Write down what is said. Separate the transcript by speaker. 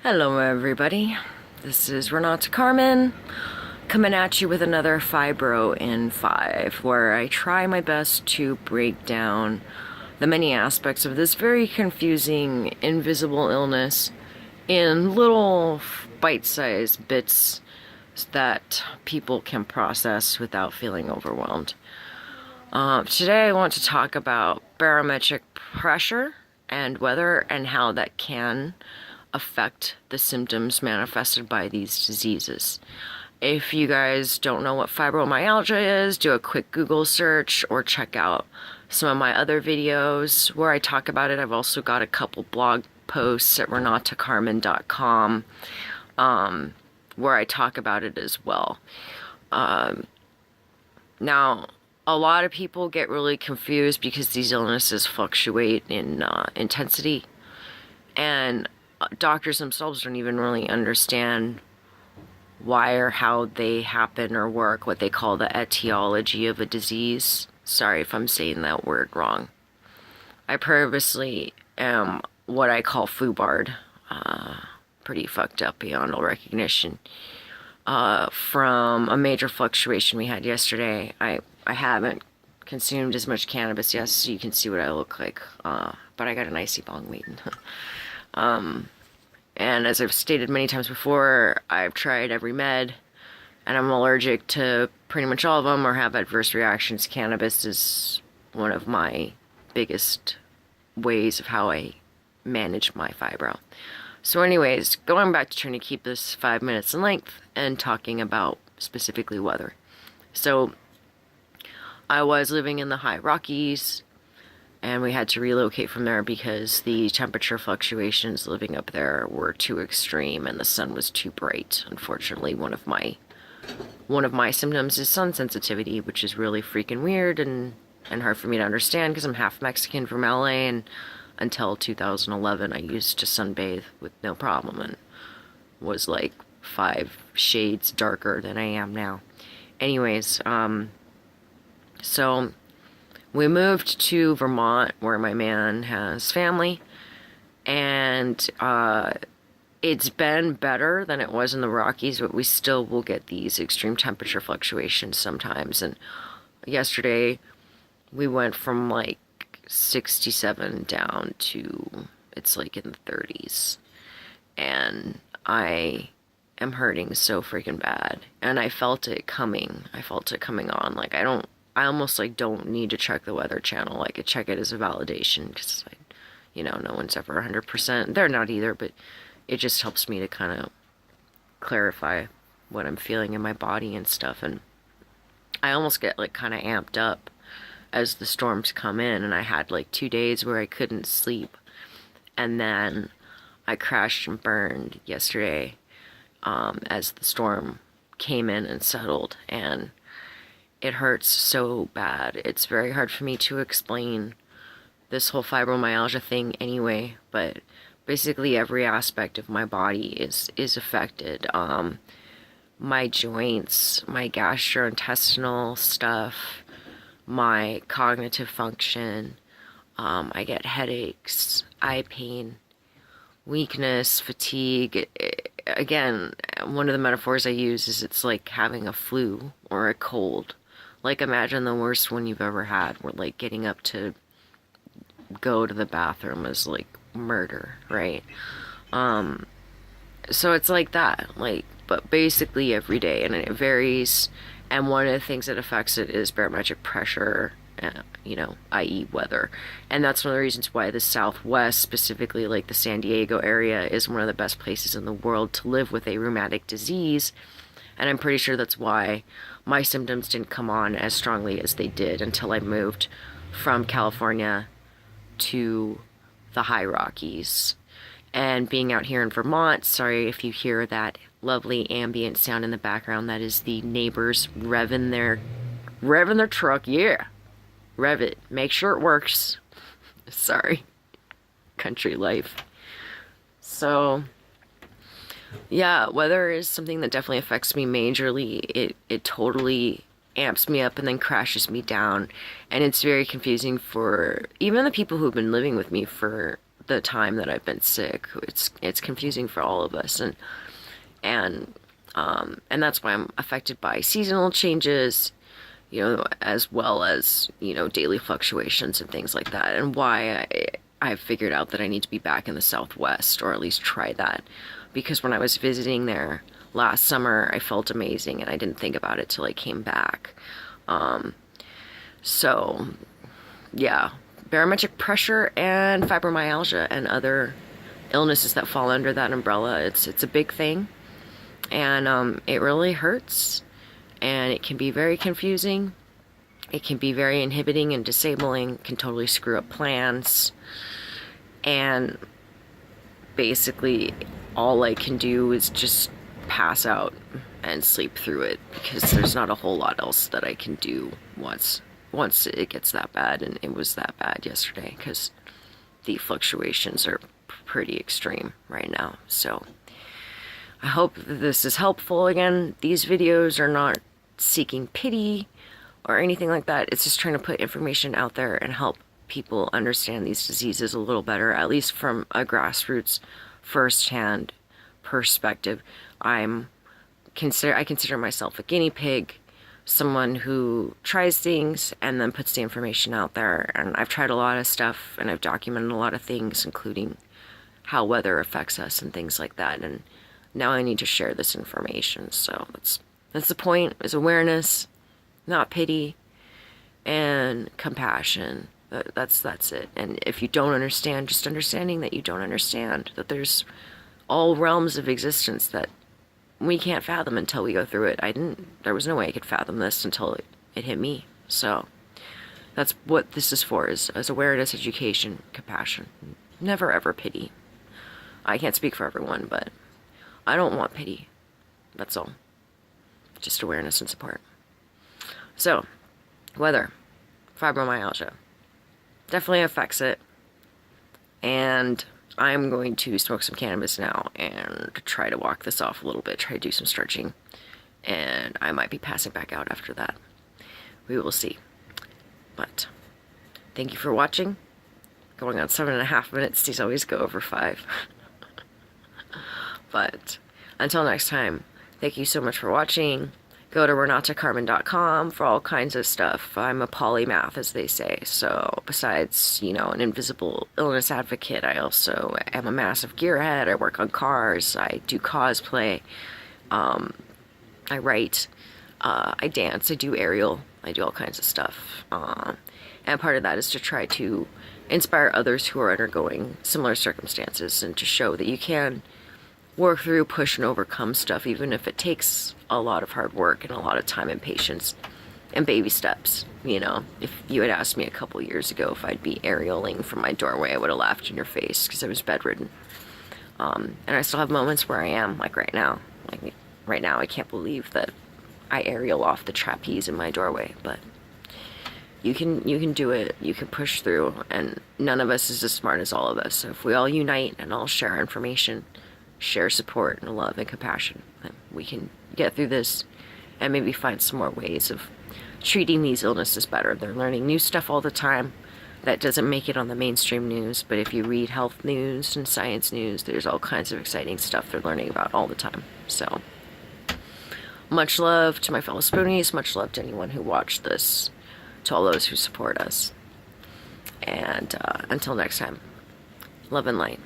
Speaker 1: Hello everybody, this is Renata Carmen coming at you with another Fibro in 5, where I try my best to break down the many aspects of this very confusing invisible illness in little bite-sized bits that people can process without feeling overwhelmed. Today I want to talk about barometric pressure and weather and how that can affect the symptoms manifested by these diseases. If you guys don't know what fibromyalgia is, do a quick Google search or check out some of my other videos where I talk about it. I've also got a couple blog posts at renatacarmen.com where I talk about it as well. Now, a lot of people get really confused because these illnesses fluctuate in intensity, and doctors themselves don't even really understand why or how they happen or work, what they call the etiology of a disease. Sorry if I'm saying that word wrong. I purposely am what I call foobarred, pretty fucked up beyond all recognition, from a major fluctuation we had yesterday. I haven't consumed as much cannabis yet, so you can see what I look like, but I got an icy bong waiting. And as I've stated many times before, I've tried every med, and I'm allergic to pretty much all of them or have adverse reactions. Cannabis is one of my biggest ways of how I manage my fibro. So anyways, going back to trying to keep this 5 minutes in length and talking about specifically weather. So I was living in the high Rockies, and we had to relocate from there because the temperature fluctuations living up there were too extreme and the sun was too bright. Unfortunately, one of my symptoms is sun sensitivity, which is really freaking weird and hard for me to understand because I'm half Mexican from LA, and until 2011 I used to sunbathe with no problem and was like 5 shades darker than I am now. Anyways, so we moved to Vermont, where my man has family, and it's been better than it was in the Rockies, but we still will get these extreme temperature fluctuations sometimes. And yesterday, we went from like 67 down to, it's like in the 30s, and I am hurting so freaking bad, and I felt it coming on. Like, I almost like don't need to check the Weather Channel. Like, I check it as a validation because, no one's ever 100%. They're not either, but it just helps me to kind of clarify what I'm feeling in my body and stuff. And I almost get like kind of amped up as the storms come in, and I had like 2 days where I couldn't sleep, and then I crashed and burned yesterday as the storm came in and settled, and it hurts so bad. It's very hard for me to explain this whole fibromyalgia thing anyway, but basically every aspect of my body is affected. My joints, my gastrointestinal stuff, my cognitive function, I get headaches, eye pain, weakness, fatigue. Again, one of the metaphors I use is it's like having a flu or a cold. Like, imagine the worst one you've ever had, where like getting up to go to the bathroom is like murder, right? So it's like that, like, but basically every day, and it varies. And one of the things that affects it is barometric pressure, i.e. weather. And that's one of the reasons why the Southwest, specifically like the San Diego area, is one of the best places in the world to live with a rheumatic disease. And I'm pretty sure that's why my symptoms didn't come on as strongly as they did until I moved from California to the high Rockies. And being out here in Vermont, sorry if you hear that lovely ambient sound in the background, that is the neighbors revving their truck. Yeah, rev it, make sure it works. Sorry, country life. So yeah, weather is something that definitely affects me majorly. It totally amps me up and then crashes me down, and it's very confusing for even the people who've been living with me for the time that I've been sick. It's confusing for all of us, and that's why I'm affected by seasonal changes, as well as, daily fluctuations and things like that, and why I've figured out that I need to be back in the Southwest, or at least try that, because when I was visiting there last summer, I felt amazing, and I didn't think about it till I came back. So, yeah, barometric pressure and fibromyalgia and other illnesses that fall under that umbrella, it's a big thing, and it really hurts, and it can be very confusing. It can be very inhibiting and disabling, can totally screw up plans, and basically all I can do is just pass out and sleep through it, because there's not a whole lot else that I can do once it gets that bad, and it was that bad yesterday, because the fluctuations are pretty extreme right now. So I hope this is helpful. Again, these videos are not seeking pity or anything like that. It's just trying to put information out there and help people understand these diseases a little better, at least from a grassroots, first-hand perspective. I consider myself a guinea pig, someone who tries things and then puts the information out there. And I've tried a lot of stuff, and I've documented a lot of things, including how weather affects us and things like that. And now I need to share this information. So that's the point, is awareness, not pity, and compassion. That's it. And if you don't understand, just understanding that you don't understand, that there's all realms of existence that we can't fathom until we go through it. There was no way I could fathom this until it hit me. So that's what this is for, is awareness, education, compassion. Never ever pity. I can't speak for everyone, but I don't want pity. That's all. Just awareness and support. So, weather, fibromyalgia, definitely affects it. And I'm going to smoke some cannabis now and try to walk this off a little bit, try to do some stretching. And I might be passing back out after that. We will see. But thank you for watching. Going on 7.5 minutes. These always go over 5. But until next time, thank you so much for watching. Go to renatacarmen.com for all kinds of stuff. I'm a polymath, as they say. So besides, an invisible illness advocate, I also am a massive gearhead. I work on cars. I do cosplay. I write. I dance. I do aerial. I do all kinds of stuff. And part of that is to try to inspire others who are undergoing similar circumstances, and to show that you can work through, push, and overcome stuff, even if it takes a lot of hard work and a lot of time and patience and baby steps. If you had asked me a couple years ago if I'd be aerialing from my doorway, I would have laughed in your face, because I was bedridden. And I still have moments where I am, like right now. Like right now, I can't believe that I aerial off the trapeze in my doorway, but you can do it. You can push through, and none of us is as smart as all of us. So if we all unite and all share our information, share support and love and compassion, then we can get through this and maybe find some more ways of treating these illnesses better. They're learning new stuff all the time that doesn't make it on the mainstream news, but if you read health news and science news, there's all kinds of exciting stuff they're learning about all the time. So much love to my fellow Spoonies, much love to anyone who watched this, to all those who support us, and until next time, love and light.